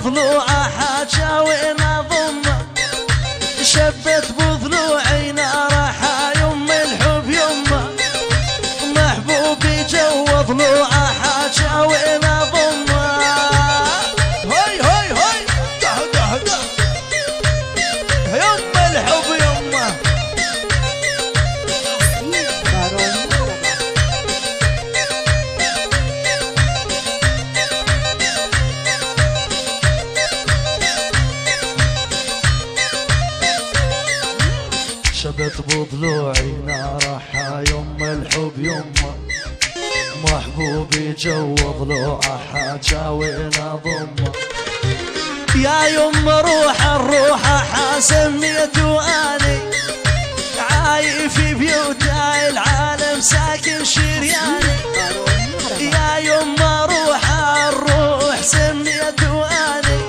ضلوعه حاجة ضمه شبت بضلوعي نارها يم الحب يمه محبوبي جو ضلوعه حاجة ضمه هاي هاي هاي ده ده ده يم الحب يمه شبت بضلوعي نارها يم الحب يمه محبوبي جو ضلوعه حاجة ضمه يا يم روح الروح حاسميته اني عايف في بيوتاي العالم ساكن شرياني يا يم روح الروح سميته اني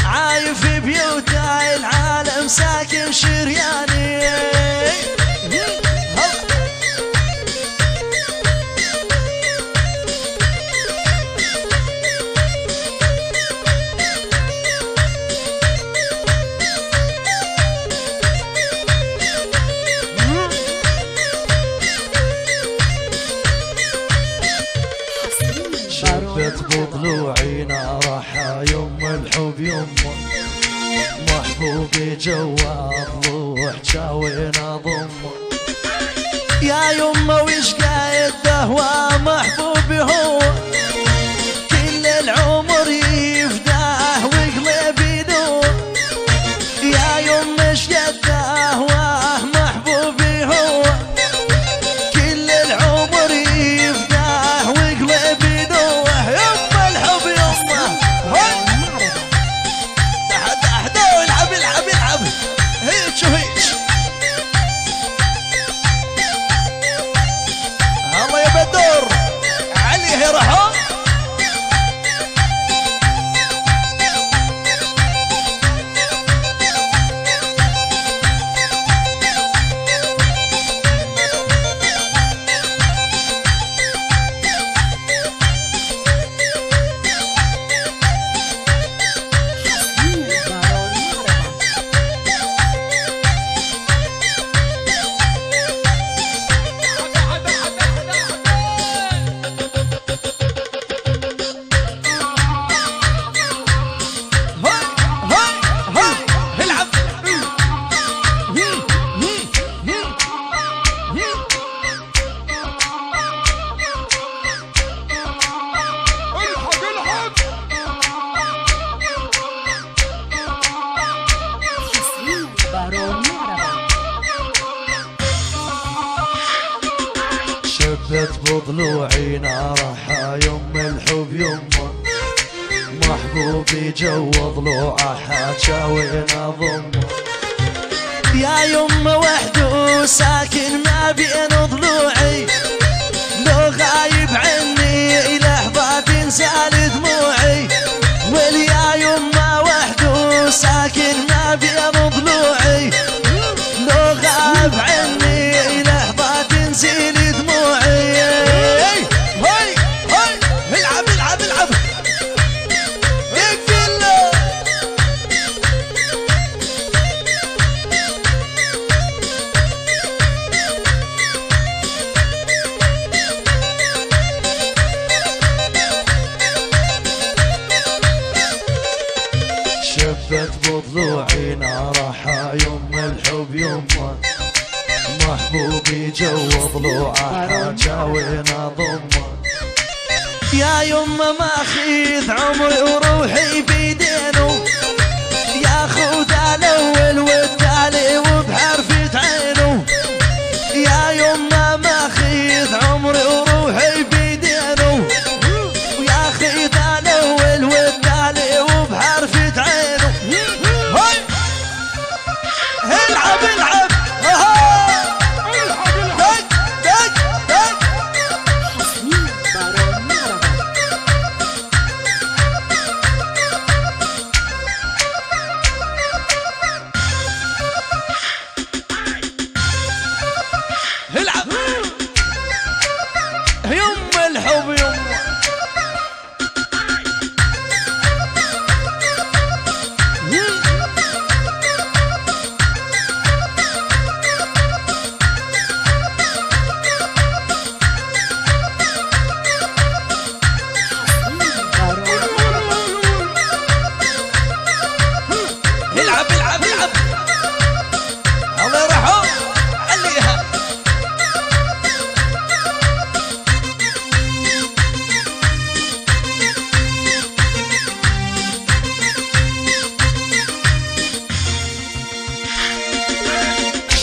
عايف في بيوتاي العالم ساكن شرياني شبت بضلوعي نارها يم الحب يمه محبوبي جوا ضلوع جاوينا ضمه يا يمه وش قايد دهوى محبوبي هو كل العمر يفداه وقلبي نور يا يمه اش قد دهواه محبوبي هو كل العمر يفداه وقلبي نور يم الحب يمه هيك وهيك الله يا بدور علي هي رحم شبت بضلوعي نارها يم الحب يمه محبوبي جو ضلوعه حاجة ضمه يا يمه وحده ساكن ما بين ضلوعي لو غايب عني لحظة تنزال دموعي واليا يمه وحده ساكن ما بين ضلوعي لو غاب عني لحظة تنزل دموعي هاي هاي العب العب العب يقفل شبت بضلوعي نارها يم الحب يمه محبوبي جو ضلوعه حاجة ضمه يا يمه ماخذ عمري وروحي بيدينه ياخذ الاول والتالي وبحرفة عينه يا يمه ماخذ عمري وروحي بيدينه وياخذ الاول والتالي وبحرفة عينه العب العب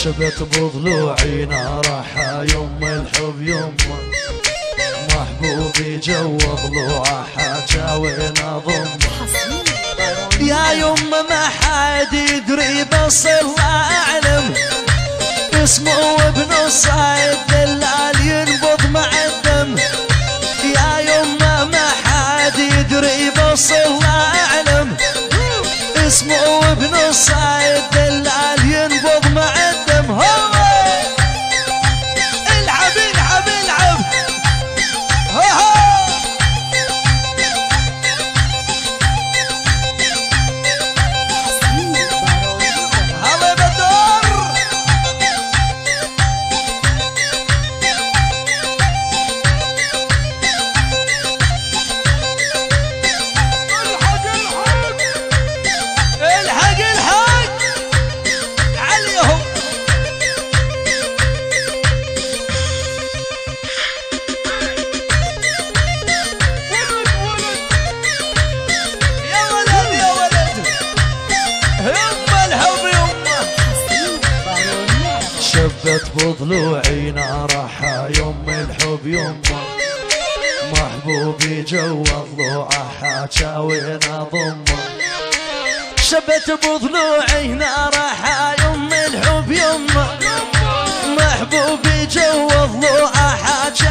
شبت بضلوعي نارها يما الحب يما محبوبي جوا ضلوعه حاجاوي نضم يا يما ما حد يدري بس الله اعلم اسمه ابن الصايد دلال ينبض مع الدم يا يما ما حد يدري بس الله اعلم اسمه ابن الصايد دلال ينبض مع الدم هو العب العب العب هلا بدر الحق الحق عليهم يا ولد يا ولد يما الحب يما شبت بضلوعي نارها يما الحب يما محبوبي جوا ضلوعه حاجاوي نضمه شبت بضلوعي نارها يما الحب يما محبوبي جوا ضلوعه حاجاوي